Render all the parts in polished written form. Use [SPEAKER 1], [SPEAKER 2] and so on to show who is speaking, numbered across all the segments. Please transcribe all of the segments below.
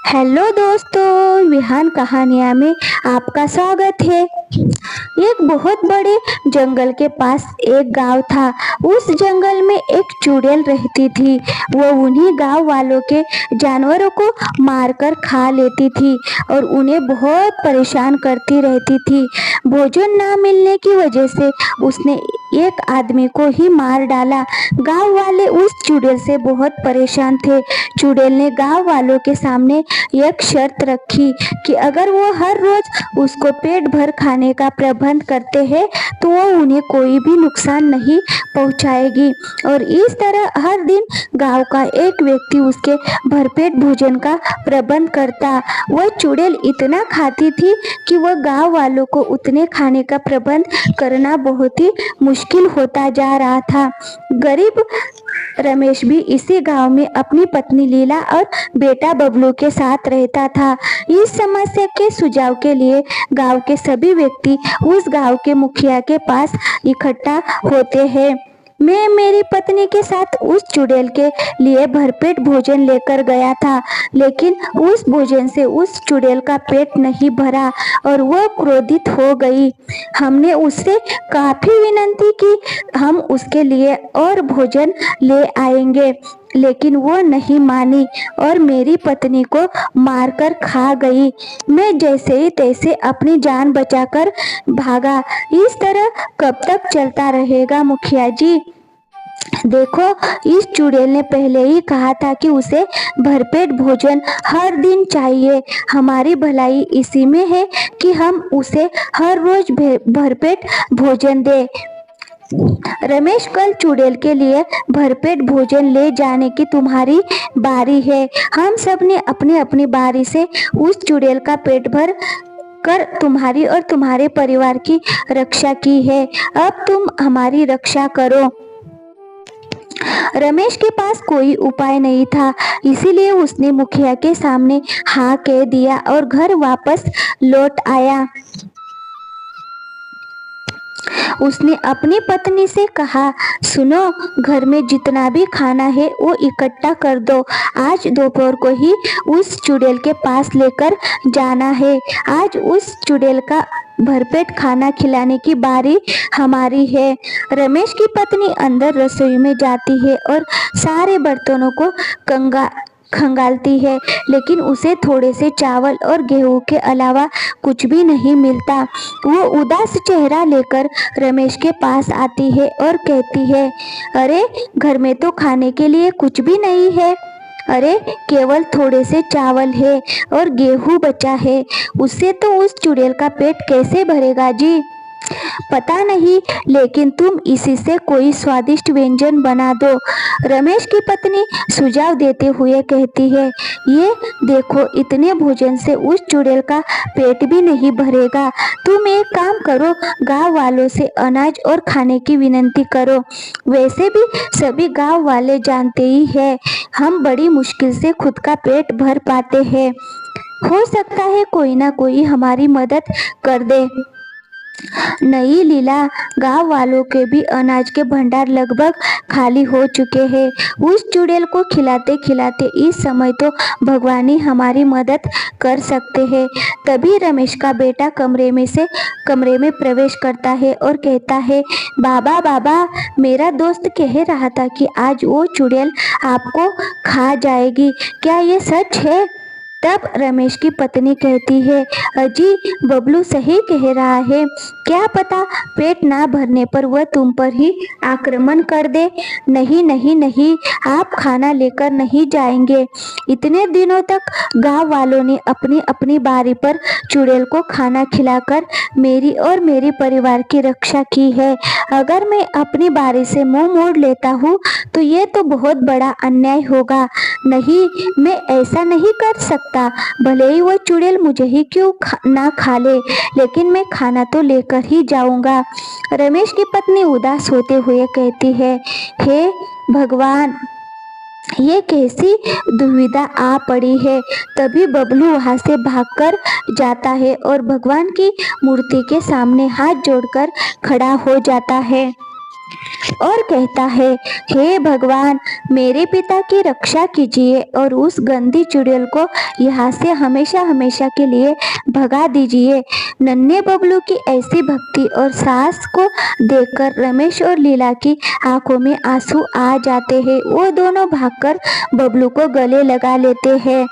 [SPEAKER 1] Hello दोस्तों, विहान कहानियाँ में आपका स्वागत है। एक बहुत बड़े जंगल के पास एक गांव था। उस जंगल में एक चुड़ैल रहती थी। वो उन्हीं गांव वालों के जानवरों को मारकर खा लेती थी और उन्हें बहुत परेशान करती रहती थी। भोजन ना मिलने की वजह से उसने एक आदमी को ही मार डाला। गांव वाले उस चुड़ैल से बहुत परेशान थे। चुड़ैल ने गांव वालों के सामने एक शर्त रखी कि अगर वो हर रोज उसको पेट भर खाने का प्रबंध करते हैं तो वो उन्हें कोई भी नुकसान नहीं पहुंचाएगी। और इस तरह हर दिन गांव का एक व्यक्ति उसके भरपेट भोजन का प्रबंध करता। वह चुड़ैल इतना खाती थी कि वह गांव वालों को उतने खाने का प्रबंध करना बहुत ही मुश्किल होता जा रहा था। गरीब रमेश भी इसी गांव में अपनी पत्नी लीला और बेटा बबलू के साथ रहता था। इस समस्या के सुझाव के लिए गांव के सभी व्यक्ति उस गांव के मुखिया के पास इकट्ठा होते हैं। मैं मेरी पत्नी के साथ उस चुड़ैल के लिए भरपेट भोजन लेकर गया था, लेकिन उस भोजन से उस चुड़ैल का पेट नहीं भरा और वह क्रोधित हो गई। हमने उससे काफी विनती की, हम उसके लिए और भोजन ले आएंगे, लेकिन वो नहीं मानी और मेरी पत्नी को मारकर खा गई। मैं जैसे ही तैसे अपनी जान बचाकर भागा। इस तरह कब तक चलता रहेगा मुखिया जी? देखो, इस चुड़ैल ने पहले ही कहा था कि उसे भरपेट भोजन हर दिन चाहिए। हमारी भलाई इसी में है कि हम उसे हर रोज भरपेट भोजन दें। रमेश, कल चुड़ैल के लिए भरपेट भोजन ले जाने की तुम्हारी बारी है। हम सब ने अपनी अपनी बारी से उस चुड़ैल का पेट भर कर तुम्हारी और तुम्हारे परिवार की रक्षा की है। अब तुम हमारी रक्षा करो। रमेश के पास कोई उपाय नहीं था, इसीलिए उसने मुखिया के सामने हाँ कह दिया और घर वापस लौट आया। उसने अपनी पत्नी से कहा, सुनो, घर में जितना भी खाना है वो इकट्ठा कर दो। आज दोपहर को ही उस चुड़ैल के पास लेकर जाना है। आज उस चुड़ैल का भरपेट खाना खिलाने की बारी हमारी है। रमेश की पत्नी अंदर रसोई में जाती है और सारे बर्तनों को खंगालती है, लेकिन उसे थोड़े से चावल और गेहूं के अलावा कुछ भी नहीं मिलता। वो उदास चेहरा लेकर रमेश के पास आती है और कहती है, अरे, घर में तो खाने के लिए कुछ भी नहीं है। अरे, केवल थोड़े से चावल है और गेहूं बचा है, उससे तो उस चुड़ैल का पेट कैसे भरेगा जी? पता नहीं, लेकिन तुम इसी से कोई स्वादिष्ट व्यंजन बना दो। रमेश की पत्नी सुझाव देते हुए कहती है, ये देखो, इतने भोजन से उस चुड़ैल का पेट भी नहीं भरेगा। तुम एक काम करो, गांव वालों से अनाज और खाने की विनती करो। वैसे भी सभी गांव वाले जानते ही हैं, हम बड़ी मुश्किल से खुद का पेट भर पाते हैं। हो सकता है कोई ना कोई हमारी मदद कर दे। नहीं लीला, गांव वालों के भी अनाज के भंडार लगभग खाली हो चुके हैं। उस चुड़ैल को खिलाते खिलाते इस समय तो भगवान ही हमारी मदद कर सकते हैं। तभी रमेश का बेटा कमरे में प्रवेश करता है और कहता है, बाबा बाबा, मेरा दोस्त कह रहा था कि आज वो चुड़ैल आपको खा जाएगी, क्या ये सच है? तब रमेश की पत्नी कहती है, अजी, बबलू सही कह रहा है, क्या पता पेट ना भरने पर वह तुम पर ही आक्रमण कर दे। नहीं नहीं नहीं, आप खाना लेकर नहीं जाएंगे। इतने दिनों तक गांव वालों ने अपनी अपनी बारी पर चुड़ैल को खाना खिलाकर मेरी और मेरे परिवार की रक्षा की है। अगर मैं अपनी बारी से मुंह मोड़ लेता हूँ तो ये तो बहुत बड़ा अन्याय होगा। नहीं, मैं ऐसा नहीं कर सकता। भले ही वो चुड़ैल मुझे ही क्यों ना खा ले, लेकिन मैं खाना तो लेकर ही जाऊंगा। रमेश की पत्नी उदास होते हुए कहती है, हे भगवान, ये कैसी दुविधा आ पड़ी है। तभी बबलू वहां से भागकर जाता है और भगवान की मूर्ति के सामने हाथ जोड़कर खड़ा हो जाता है। और कहता है, हे भगवान, मेरे पिता की रक्षा कीजिए और उस गंदी चुड़ैल को यहाँ से हमेशा हमेशा के लिए भगा दीजिए। नन्हे बबलू की ऐसी भक्ति और साहस को देखकर रमेश और लीला की आंखों में आंसू आ जाते हैं। वो दोनों भागकर बबलू को गले लगा लेते हैं।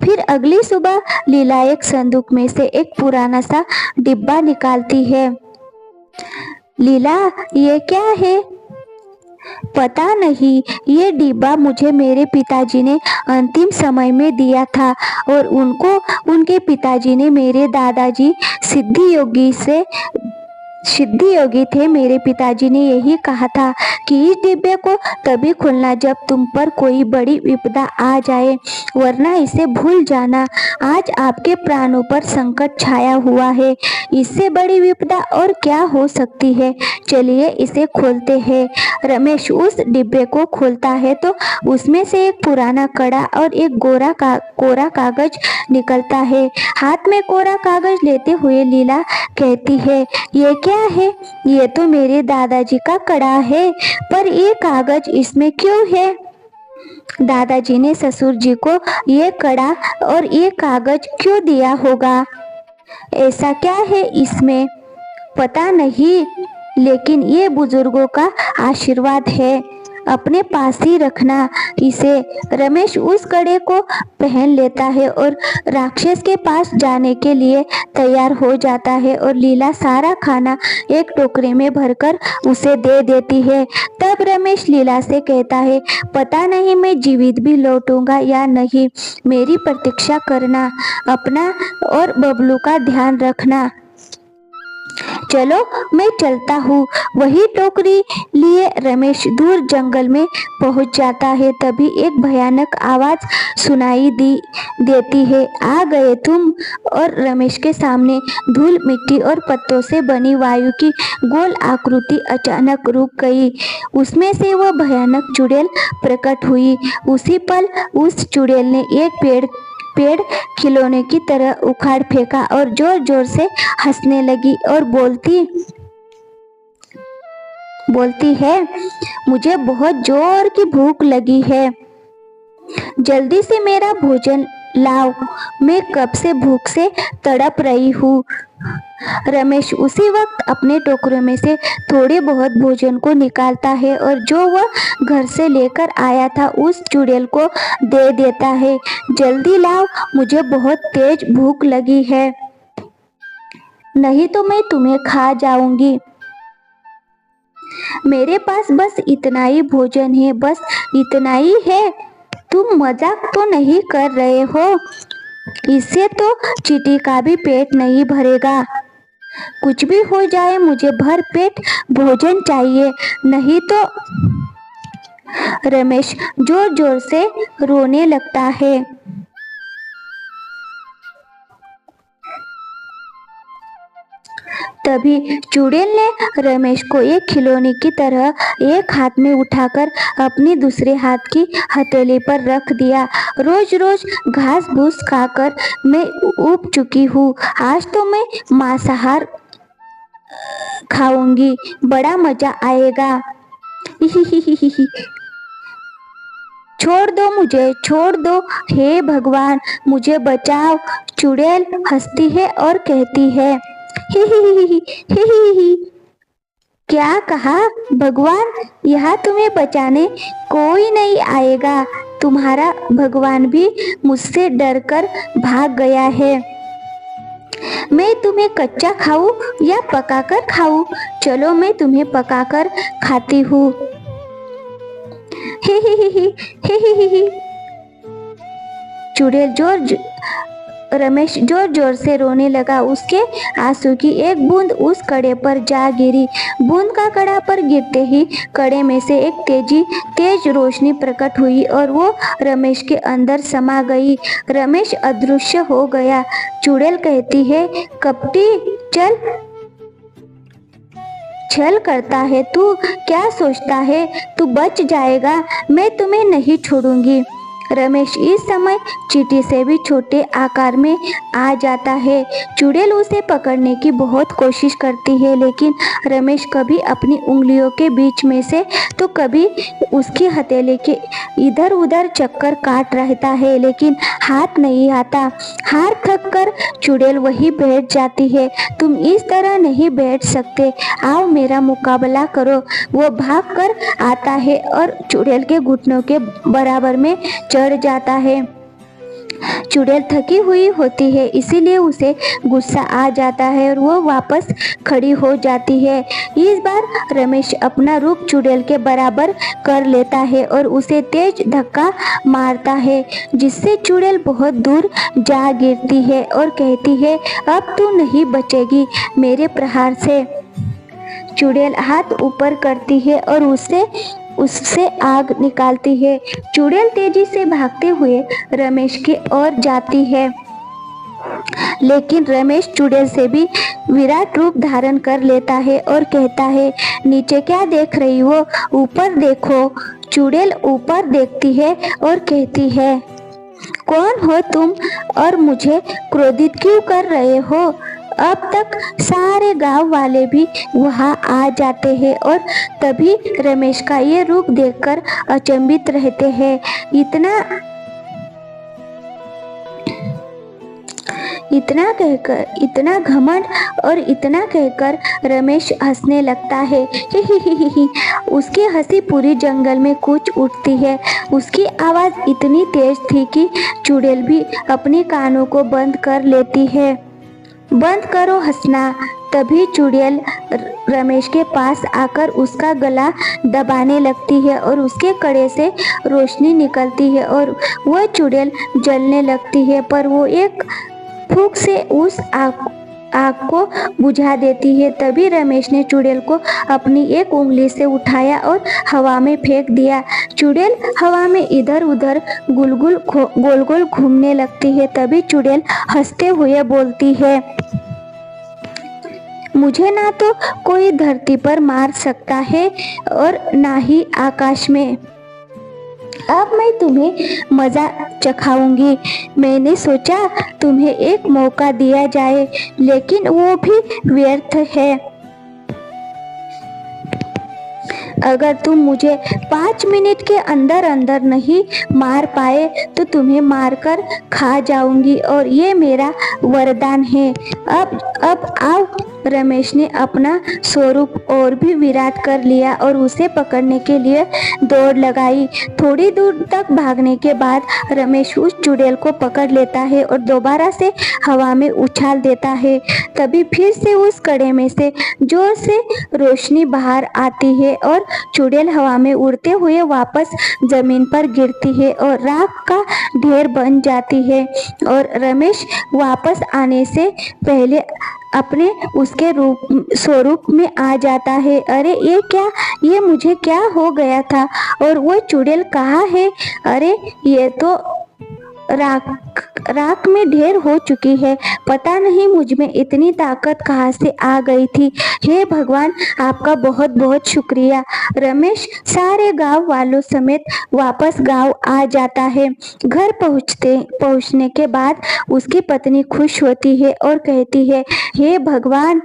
[SPEAKER 1] फिर अगली सुबह लीला एक संदूक में से एक पुराना सा डिब्बा निकालती है। लीला, ये क्या है? पता नहीं, ये डिब्बा मुझे मेरे पिताजी ने अंतिम समय में दिया था और उनके पिताजी ने मेरे दादाजी सिद्धि योगी थे। मेरे पिताजी ने यही कहा था कि इस डिब्बे को तभी खोलना जब तुम पर कोई बड़ी विपदा आ जाए, वरना इसे भूल जाना। आज आपके प्राणों पर संकट छाया हुआ है, इससे बड़ी विपदा और क्या हो सकती है। चलिए इसे खोलते हैं। रमेश उस डिब्बे को खोलता है तो उसमें से एक पुराना कड़ा और एक कोरा कागज निकलता है। हाथ में कोरा कागज लेते हुए लीला कहती है, ये क्या है? ये तो मेरे दादाजी का कड़ा है, पर ये कागज इसमें क्यों है? दादाजी ने ससुर जी को ये कड़ा और ये कागज क्यों दिया होगा? ऐसा क्या है इसमें? पता नहीं, लेकिन ये बुजुर्गों का आशीर्वाद है, अपने पास ही रखना इसे। रमेश उस कड़े को पहन लेता है और राक्षस के पास जाने के लिए तैयार हो जाता है और लीला सारा खाना एक टोकरे में भरकर उसे दे देती है। तब रमेश लीला से कहता है, पता नहीं मैं जीवित भी लौटूंगा या नहीं, मेरी प्रतीक्षा करना, अपना और बबलू का ध्यान रखना। चलो मैं चलता हूँ। वही टोकरी लिए रमेश दूर जंगल में पहुँच जाता है। तभी एक भयानक आवाज सुनाई देती है, आ गए तुम। और रमेश के सामने धूल मिट्टी और पत्तों से बनी वायु की गोल आकृति अचानक रुक गई। उसमें से वह भयानक चुड़ैल प्रकट हुई। उसी पल उस चुड़ैल ने एक पेड़ खिलौने की तरह उखाड़ फेंका और जोर जोर से हंसने लगी और बोलती है, मुझे बहुत जोर की भूख लगी है, जल्दी से मेरा भोजन लाओ, मैं कब से भूख से तड़प रही हूँ। रमेश उसी वक्त अपने टोकरे में से थोड़े बहुत भोजन को निकालता है और जो वह घर से लेकर आया था उस चुड़ैल को दे देता है। जल्दी लाओ, मुझे बहुत तेज भूख लगी है, नहीं तो मैं तुम्हें खा जाऊंगी। मेरे पास बस इतना ही भोजन है, बस इतना ही है। तुम मजाक तो नहीं कर रहे हो? इससे तो चींटी का भी पेट नहीं भरेगा। कुछ भी हो जाए, मुझे भर पेट भोजन चाहिए, नहीं तो। रमेश जोर जोर से रोने लगता है। तभी चुड़ैल ने रमेश को एक खिलौने की तरह एक हाथ में उठाकर अपनी दूसरे हाथ की हथेली पर रख दिया। रोज रोज घास फूस खाकर मैं ऊब चुकी हूँ, आज तो मैं मांसाहार खाऊंगी, बड़ा मजा आएगा। छोड़ दो मुझे, छोड़ दो, हे भगवान मुझे बचाओ। चुड़ैल हंसती है और कहती है, ही ही ही। क्या कहा भगवान? यहाँ तुम्हें बचाने कोई नहीं आएगा, तुम्हारा भगवान भी मुझसे डरकर भाग गया है। मैं तुम्हें कच्चा खाऊं या पकाकर खाऊं? चलो मैं तुम्हें पकाकर खाती हूँ। ही। चुड़ैल रमेश जोर जोर से रोने लगा। उसके आंसू की एक बूंद उस कड़े पर जा गिरी। बूंद का कड़ा पर गिरते ही कड़े में से एक तेज रोशनी प्रकट हुई और वो रमेश के अंदर समा गई। रमेश अदृश्य हो गया। चुड़ैल कहती है, कपटी, छल करता है तू? क्या सोचता है तू बच जाएगा? मैं तुम्हें नहीं छोड़ूंगी। रमेश इस समय चींटी से भी छोटे आकार में आ जाता है। चुड़ैल उसे पकड़ने की बहुत कोशिश करती है, लेकिन रमेश कभी अपनी उंगलियों के बीच में से तो कभी उसकी हथेली के इधर उधर चक्कर काट रहता है, लेकिन हाथ नहीं आता। हार थक कर चुड़ैल वहीं बैठ जाती है। तुम इस तरह नहीं बैठ सकते, आओ मेरा मुकाबला करो। वो भाग कर आता है और चुड़ैल के घुटनों के बराबर में चढ़ जाता है। चुड़ैल थकी हुई होती है, इसीलिए उसे गुस्सा आ जाता है और वो वापस खड़ी हो जाती है। इस बार रमेश अपना रूप चुड़ैल के बराबर कर लेता है और उसे तेज धक्का मारता है, जिससे चुड़ैल बहुत दूर जा गिरती है और कहती है, अब तू नहीं बचेगी मेरे प्रहार से। चुड़ैल हाथ ऊपर करती है और उससे आग निकालती है। चुड़ैल तेजी से भागते हुए रमेश की ओर जाती है, लेकिन रमेश चुड़ैल से भी विराट रूप धारण कर लेता है और कहता है, नीचे क्या देख रही हो, ऊपर देखो। चुड़ैल ऊपर देखती है और कहती है, कौन हो तुम और मुझे क्रोधित क्यों कर रहे हो? अब तक सारे गांव वाले भी वहां आ जाते हैं और तभी रमेश का ये रूप देखकर अचंभित रहते हैं। इतना घमंड और इतना कहकर रमेश हंसने लगता है। ही। उसकी हंसी पूरी जंगल में गूंज उठती है। उसकी आवाज इतनी तेज थी कि चुड़ैल भी अपने कानों को बंद कर लेती है। बंद करो हंसना। तभी चुड़ैल रमेश के पास आकर उसका गला दबाने लगती है और उसके कड़े से रोशनी निकलती है और वह चुड़ैल जलने लगती है, पर वो एक फूंक से उस आग को बुझा देती है। तभी रमेश ने चुड़ैल को अपनी एक उंगली से उठाया और हवा में फेंक दिया। चुड़ैल हवा में इधर उधर गोल गोल घूमने लगती है। तभी चुड़ैल हंसते हुए बोलती है, मुझे ना तो कोई धरती पर मार सकता है और ना ही आकाश में। अब मैं तुम्हें मजा चखाऊंगी। मैंने सोचा तुम्हें एक मौका दिया जाए, लेकिन वो भी व्यर्थ है। अगर तुम मुझे 5 मिनट के अंदर अंदर नहीं मार पाए तो तुम्हें मारकर खा जाऊंगी और ये मेरा वरदान है। अब आओ। रमेश ने अपना स्वरूप और भी विराट कर लिया और उसे पकड़ने के लिए दौड़ लगाई। थोड़ी दूर तक भागने के बाद रमेश उस चुड़ैल को पकड़ लेता है और दोबारा से हवा में उछाल देता है। तभी फिर से उस कड़े में से जोर से रोशनी बाहर आती है और चुड़ैल हवा में उड़ते हुए वापस जमीन पर गिरती है और राख का ढेर बन जाती है और रमेश वापस आने से पहले अपने उसके स्वरूप में आ जाता है। अरे ये मुझे क्या हो गया था और वो चुड़ैल कहाँ है? अरे ये तो राख में ढेर हो चुकी है। पता नहीं मुझ में इतनी ताकत कहाँ से आ गई थी। हे भगवान, आपका बहुत बहुत शुक्रिया। रमेश सारे गांव वालों समेत वापस गांव आ जाता है। घर पहुंचने के बाद उसकी पत्नी खुश होती है और कहती है, हे भगवान,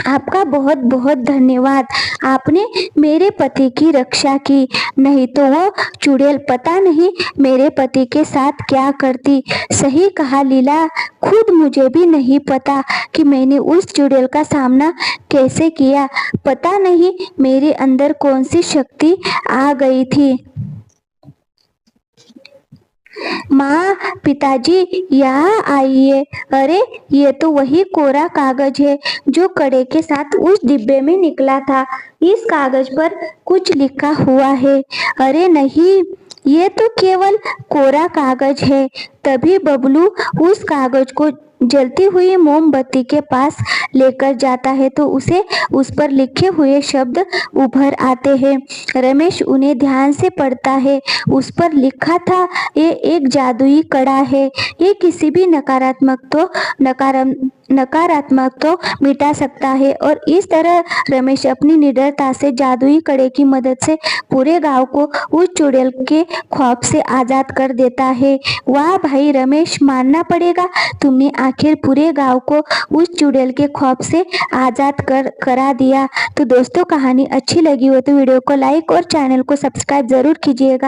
[SPEAKER 1] आपका बहुत बहुत धन्यवाद। आपने मेरे पति की रक्षा की, नहीं तो वो चुड़ैल पता नहीं मेरे पति के साथ क्या करती। सही कहा लीला, खुद मुझे भी नहीं पता कि मैंने उस चुड़ैल का सामना कैसे किया। पता नहीं मेरे अंदर कौन सी शक्ति आ गई थी। माँ, पिताजी यहाँ आइए। अरे ये तो वही कोरा कागज है जो कड़े के साथ उस डिब्बे में निकला था। इस कागज पर कुछ लिखा हुआ है। अरे नहीं, ये तो केवल कोरा कागज है। तभी बबलू उस कागज को जलती हुई मोमबत्ती के पास लेकर जाता है तो उसे उस पर लिखे हुए शब्द उभर आते हैं। रमेश उन्हें ध्यान से पढ़ता है। उस पर लिखा था, ये एक जादुई कड़ा है। ये किसी भी नकारात्मक तो मिटा सकता है। और इस तरह रमेश अपनी निडरता से जादुई कड़े की मदद से पूरे गांव को उस चुड़ैल के खौफ से आजाद कर देता है। वाह भाई रमेश, मानना पड़ेगा, तुमने आखिर पूरे गांव को उस चुड़ैल के खौफ से आजाद करा दिया। तो दोस्तों, कहानी अच्छी लगी हो तो वीडियो को लाइक और चैनल को सब्सक्राइब जरूर कीजिएगा।